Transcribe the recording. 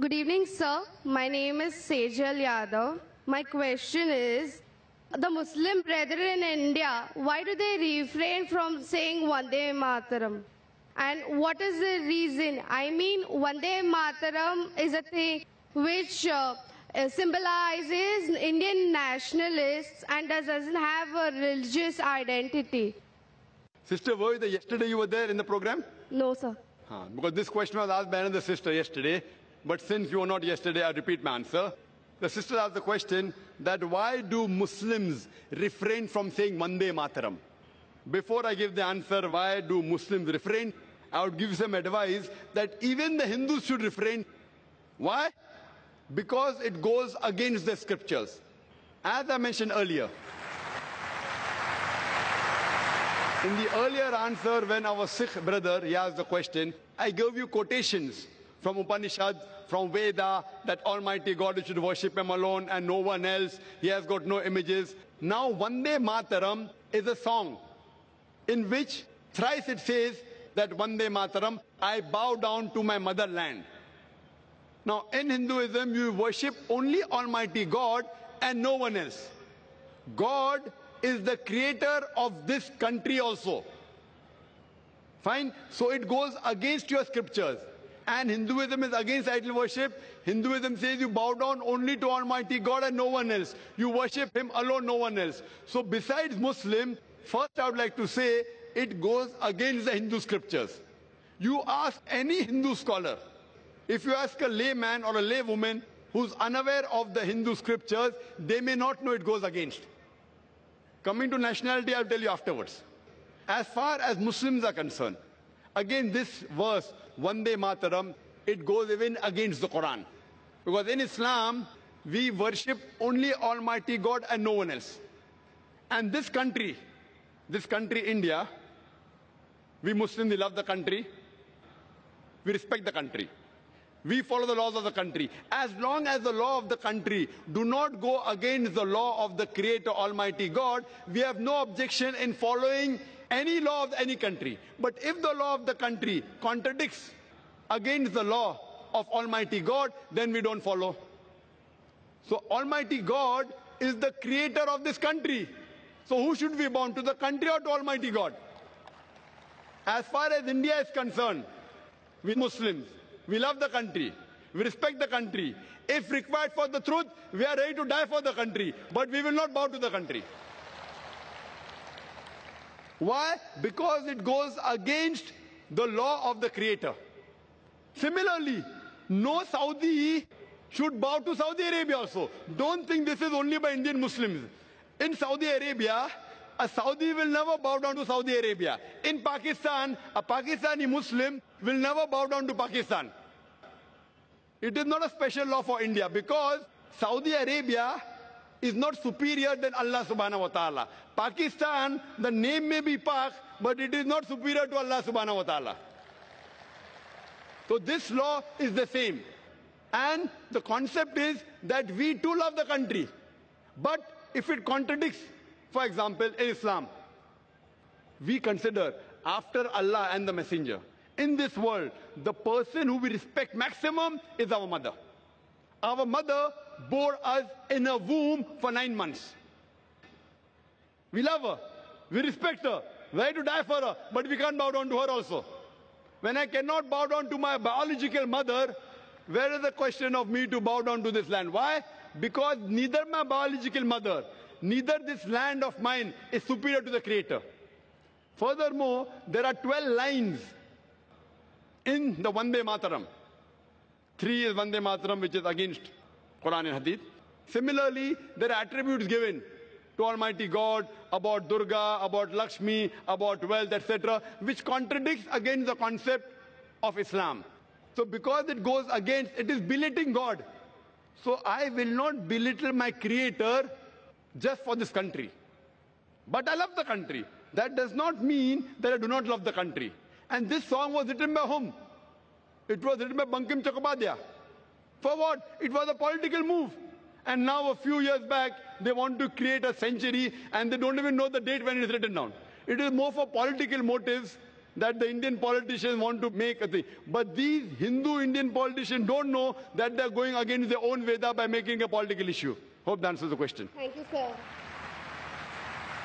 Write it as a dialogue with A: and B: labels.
A: Good evening, sir. My name is Sejal Yadav. My question is, the Muslim brethren in India, why do they refrain from saying Vande Mataram? And what is the reason? I mean, Vande Mataram is a thing which symbolizes Indian nationalists and doesn't have a religious identity.
B: Sister Voida, yesterday you were there in the program?
A: No, sir.
B: Because this question was asked by another sister yesterday, but since you were not yesterday, I repeat my answer. The sister asked the question that why do Muslims refrain from saying Vande Mataram? Before I give the answer, why do Muslims refrain, I would give you some advice that even the Hindus should refrain. Why? Because it goes against the scriptures. As I mentioned earlier, in the earlier answer, when our Sikh brother he asked the question, I gave you quotations from Upanishad, from Veda, that Almighty God should worship Him alone and no one else. He has got no images. Now, Vande Mataram is a song in which thrice it says that Vande Mataram, I bow down to my motherland. Now, in Hinduism, you worship only Almighty God and no one else. God is the creator of this country also. Fine? So it goes against your scriptures. And Hinduism is against idol worship. Hinduism says you bow down only to Almighty God and no one else. You worship Him alone, no one else. So besides Muslim, first I would like to say it goes against the Hindu scriptures. You ask any Hindu scholar, if you ask a layman or a laywoman who's unaware of the Hindu scriptures, they may not know it goes against. Coming to nationality, I'll tell you afterwards. As far as Muslims are concerned, again this verse, Vande Mataram, it goes even against the Quran. Because in Islam, we worship only Almighty God and no one else. And this country, India, we Muslims, we love the country, we respect the country. We follow the laws of the country. As long as the law of the country do not go against the law of the Creator Almighty God, we have no objection in following any law of any country. But if the law of the country contradicts against the law of Almighty God, then we don't follow. So Almighty God is the creator of this country. So who should we bow to, the country or to Almighty God? As far as India is concerned, we Muslims, we love the country. We respect the country. If required for the truth, we are ready to die for the country. But we will not bow to the country. Why? Because it goes against the law of the Creator. Similarly, no Saudi should bow to Saudi Arabia also. Don't think this is only by Indian Muslims. In Saudi Arabia, a Saudi will never bow down to Saudi Arabia. In Pakistan, a Pakistani Muslim will never bow down to Pakistan. It is not a special law for India because Saudi Arabia is not superior than Allah subhanahu wa ta'ala. Pakistan, the name may be Pak, but it is not superior to Allah subhanahu wa ta'ala. So this law is the same. And the concept is that we too love the country. But if it contradicts, for example, in Islam, we consider after Allah and the Messenger, in this world, the person who we respect maximum is our mother. Our mother bore us in a womb for 9 months. We love her. We respect her. We're ready to die for her. But we can't bow down to her also. When I cannot bow down to my biological mother, where is the question of me to bow down to this land? Why? Because neither my biological mother, neither this land of mine is superior to the Creator. Furthermore, there are 12 lines in the Vande Mataram. 3 is Vande Mataram, which is against Quran and Hadith. Similarly, there are attributes given to Almighty God about Durga, about Lakshmi, about wealth, etc., which contradicts against the concept of Islam. So because it goes against, it is belittling God. So I will not belittle my Creator just for this country. But I love the country. That does not mean that I do not love the country. And this song was written by whom? It was written by Bankim Chakrabarty. For what? It was a political move. And now a few years back, they want to create a century and they don't even know the date when it is written down. It is more for political motives that the Indian politicians want to make a thing. But these Hindu Indian politicians don't know that they're going against their own Veda by making a political issue. Hope that answers the question.
A: Thank you, sir.